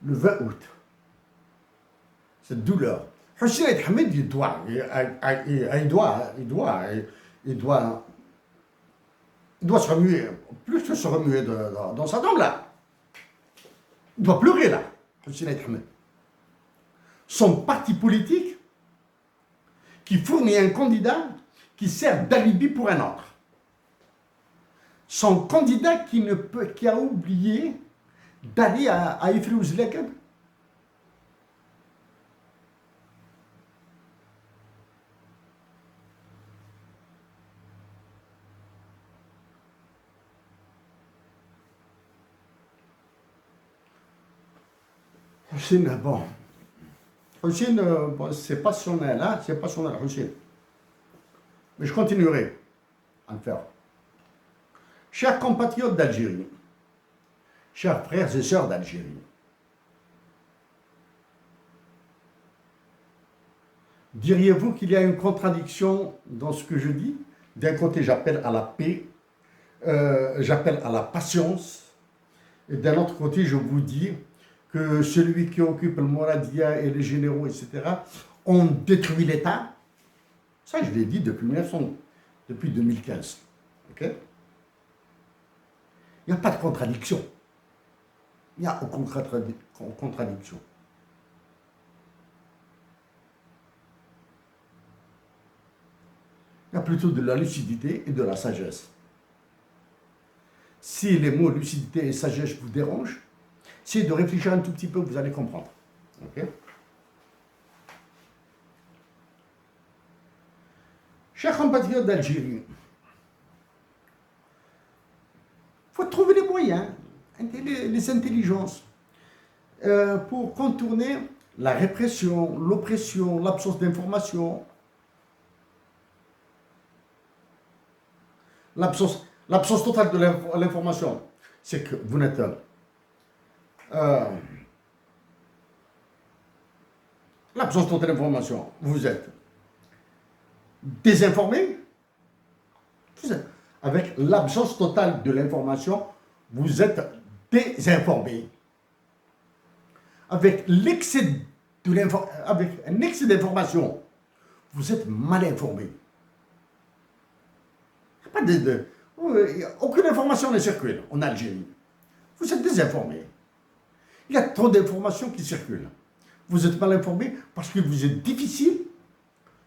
le 20 août. Cette douleur. Hussein Ahmed, il doit se remuer, plus que se remuer dans sa tombe là. Il doit pleurer là, Hussein Ahmed. Son parti politique qui fournit un candidat qui sert d'alibi pour un autre. Son candidat qui a oublié d'aller à Ifri-Ouzleken. Hussein, bon. Hussein, bon, c'est passionnel, hein? C'est passionnel, Hussein. Mais je continuerai à le faire. Chers compatriotes d'Algérie, chers frères et sœurs d'Algérie, diriez-vous qu'il y a une contradiction dans ce que je dis? D'un côté, j'appelle à la paix, j'appelle à la patience, et d'un autre côté, je vous dis que celui qui occupe le Mouradia et les généraux, etc., ont détruit l'État. Ça, je l'ai dit depuis 2015. Ok? Il n'y a pas de contradiction. Il n'y a aucune contradiction. Il y a plutôt de la lucidité et de la sagesse. Si les mots lucidité et sagesse vous dérangent, essayez de réfléchir un tout petit peu, vous allez comprendre. Ok? Chers compatriotes d'Algérie, il faut trouver les moyens, les intelligences, pour contourner la répression, l'oppression, l'absence d'information, l'absence totale de l'information. C'est que vous n'êtes l'absence totale d'information. Vous êtes désinformé. Avec l'absence totale de l'information, vous êtes désinformé. Avec un excès d'information, vous êtes mal informé. Aucune information ne circule en Algérie. Vous êtes désinformé. Il y a trop d'informations qui circulent. Vous êtes mal informé parce qu'il vous est difficile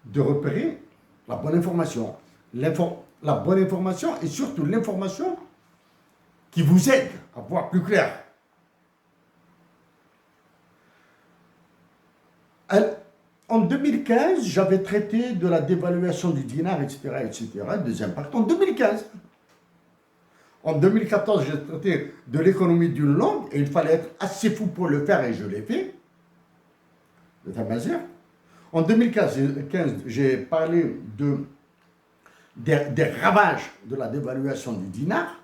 de repérer la bonne information. La bonne information et surtout l'information qui vous aide à voir plus clair. En 2015, j'avais traité de la dévaluation du dinar, etc., des impacts. En 2015. En 2014, j'ai traité de l'économie d'une langue et il fallait être assez fou pour le faire et je l'ai fait. De ta manière. En 2015, j'ai parlé des ravages de la dévaluation du dinar.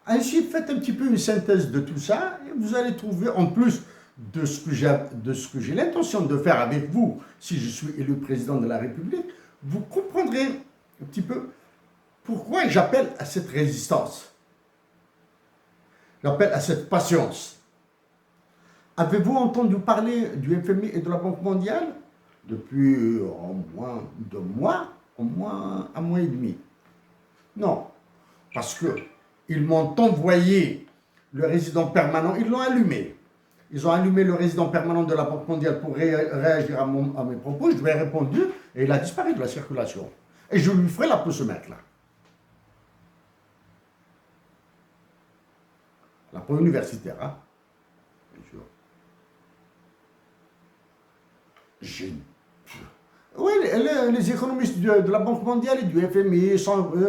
Ainsi, faites un petit peu une synthèse de tout ça et vous allez trouver, en plus de ce que j'ai l'intention de faire avec vous, si je suis élu président de la République, vous comprendrez un petit peu pourquoi j'appelle à cette résistance. J'appelle à cette patience. Avez-vous entendu parler du FMI et de la Banque mondiale depuis au moins 2 mois, au moins 1 mois et demi? Non, parce qu'ils m'ont envoyé le résident permanent, ils l'ont allumé. Ils ont allumé le résident permanent de la Banque mondiale pour réagir à mes propos. Je lui ai répondu et il a disparu de la circulation. Et je lui ferai la peau ce mec-là. La peau universitaire, hein? Bien sûr. Oui, les économistes de la Banque mondiale et du FMI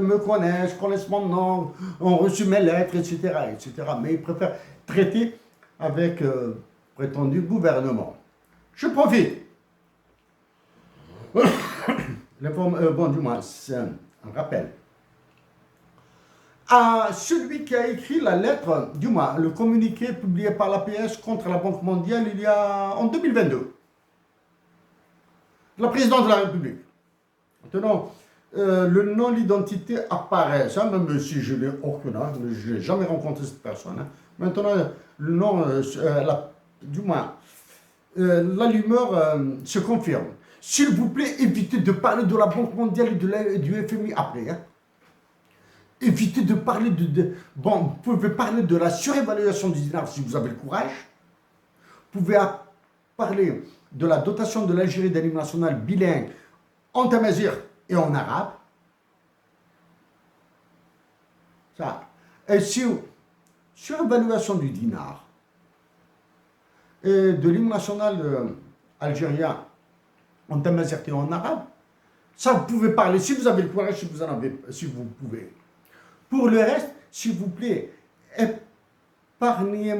me connaissent mon nom, ont reçu mes lettres, etc., etc. Mais ils préfèrent traiter avec prétendu gouvernement. Je profite. Bon, du moins, c'est un rappel. À celui qui a écrit la lettre, du moins, le communiqué publié par l'APS contre la Banque mondiale en 2022. La présidente de la République. Maintenant, le nom, l'identité apparaît. Ça, même si je n'ai aucune, hein, je n'ai jamais rencontré cette personne. Hein. Maintenant, le nom, du moins, l'allumeur se confirme. S'il vous plaît, évitez de parler de la Banque mondiale et du FMI après. Hein. Évitez de parler Bon, vous pouvez parler de la surévaluation du dinar si vous avez le courage. Vous pouvez parler de la dotation de l'Algérie d'un hymne national bilingue en tamazight et en arabe. Ça. Et surévaluation du dinar et de l'hymne national algérien en tamazight et en arabe, ça vous pouvez parler si vous avez le courage, si vous pouvez. Pour le reste, s'il vous plaît, épargnez.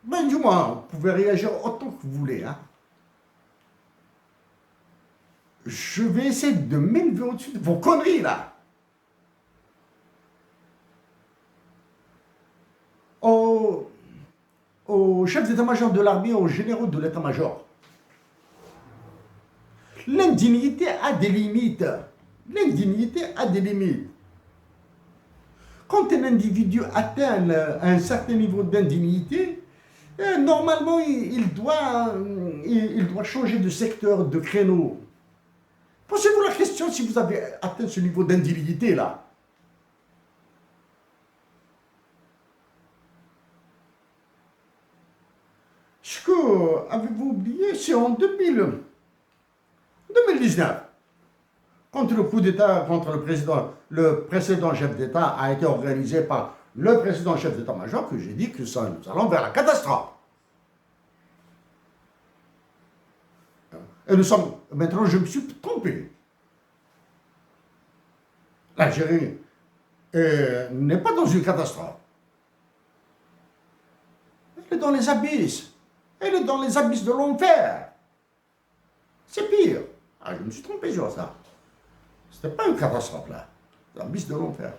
Ben, du moins, vous pouvez réagir autant que vous voulez. Hein. Je vais essayer de m'élever au-dessus de vos conneries, là. Au chef d'état-major de l'armée, aux généraux de l'état-major. L'indignité a des limites. L'indignité a des limites. Quand un individu atteint un certain niveau d'indignité, normalement, il doit changer de secteur, de créneau. Posez-vous la question si vous avez atteint ce niveau d'indignité là. Ce que avez-vous oublié, c'est en 2019. Quand le coup d'État contre le précédent chef d'État a été organisé par le précédent chef d'état-major, que j'ai dit que ça, nous allons vers la catastrophe. Et maintenant, je me suis trompé. L'Algérie n'est pas dans une catastrophe. Elle est dans les abysses. Elle est dans les abysses de l'enfer. C'est pire. Ah, je me suis trompé sur ça. C'était pas une catastrophe là. L'abysses de l'enfer.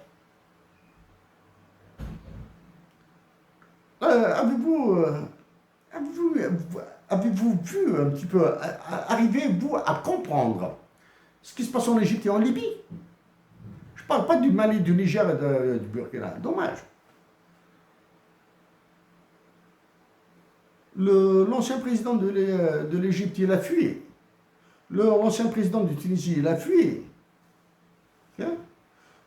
Avez-vous vu un petit peu, arrivez-vous à comprendre ce qui se passe en Égypte et en Libye? Je ne parle pas du Mali, du Niger et du Burkina. Dommage. L'ancien président de l'Égypte, il a fui. L'ancien président de Tunisie, il a fui. Okay?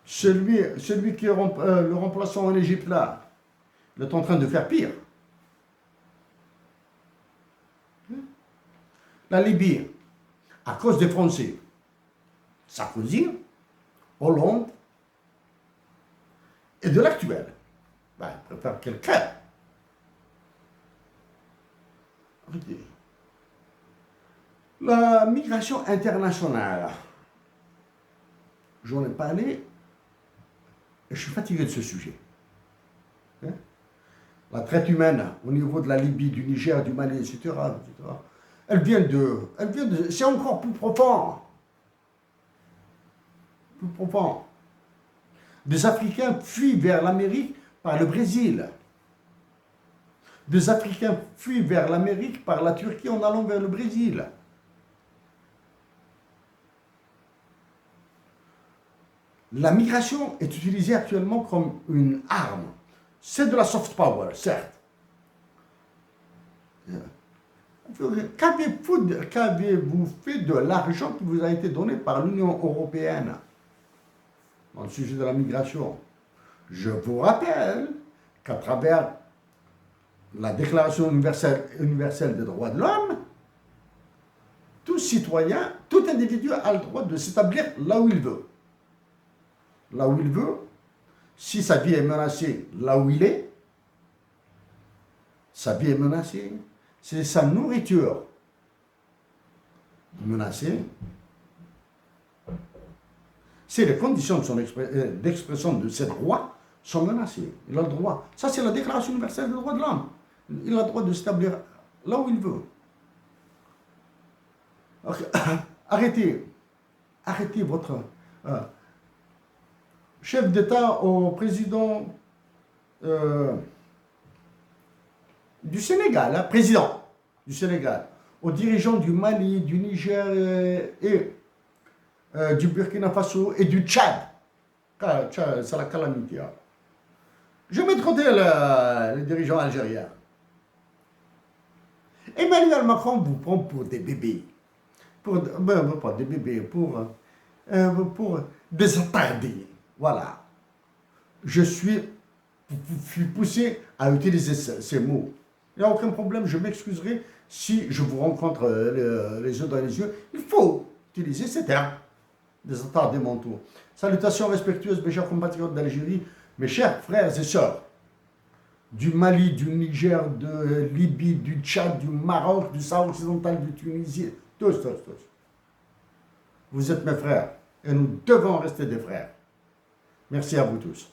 Celui qui est le remplaçant en Égypte, là, il est en train de faire pire. La Libye, à cause des Français, Sarkozy, Hollande, et de l'actuel. Ben, il préfère quelqu'un. La migration internationale, j'en ai parlé, et je suis fatigué de ce sujet. Hein? La traite humaine au niveau de la Libye, du Niger, du Mali, etc. Elle vient de... C'est encore plus profond. Plus profond. Des Africains fuient vers l'Amérique par le Brésil. Des Africains fuient vers l'Amérique par la Turquie en allant vers le Brésil. La migration est utilisée actuellement comme une arme. C'est de la soft power, certes. Qu'avez-vous fait de l'argent qui vous a été donné par l'Union européenne dans le sujet de la migration? Je vous rappelle qu'à travers la Déclaration universelle des droits de l'homme, tout citoyen, tout individu a le droit de s'établir là où il veut. Là où il veut, si sa vie est menacée là où il est, sa vie est menacée. C'est sa nourriture menacée. C'est les conditions d'expression de ses droits sont menacées. Il a le droit. Ça, c'est la Déclaration universelle des droits de l'homme. Il a le droit de s'établir là où il veut. Okay. Arrêtez votre chef d'État au président du Sénégal, hein, président du Sénégal, aux dirigeants du Mali, du Niger et du Burkina Faso et du Tchad. C'est la calamité. Hein. Je mets de côté les dirigeants algériens. Emmanuel Macron vous prend pour des bébés. Pas des bébés, pour des attardés. Voilà. Je suis poussé à utiliser ces mots. Il n'y a aucun problème, je m'excuserai si je vous rencontre les yeux dans les yeux. Il faut utiliser ces termes. Des attardés mentaux. Salutations respectueuses, mes chers compatriotes d'Algérie, mes chers frères et sœurs, du Mali, du Niger, de Libye, du Tchad, du Maroc, du Sahara occidental, du Tunisie, tous. Vous êtes mes frères et nous devons rester des frères. Merci à vous tous.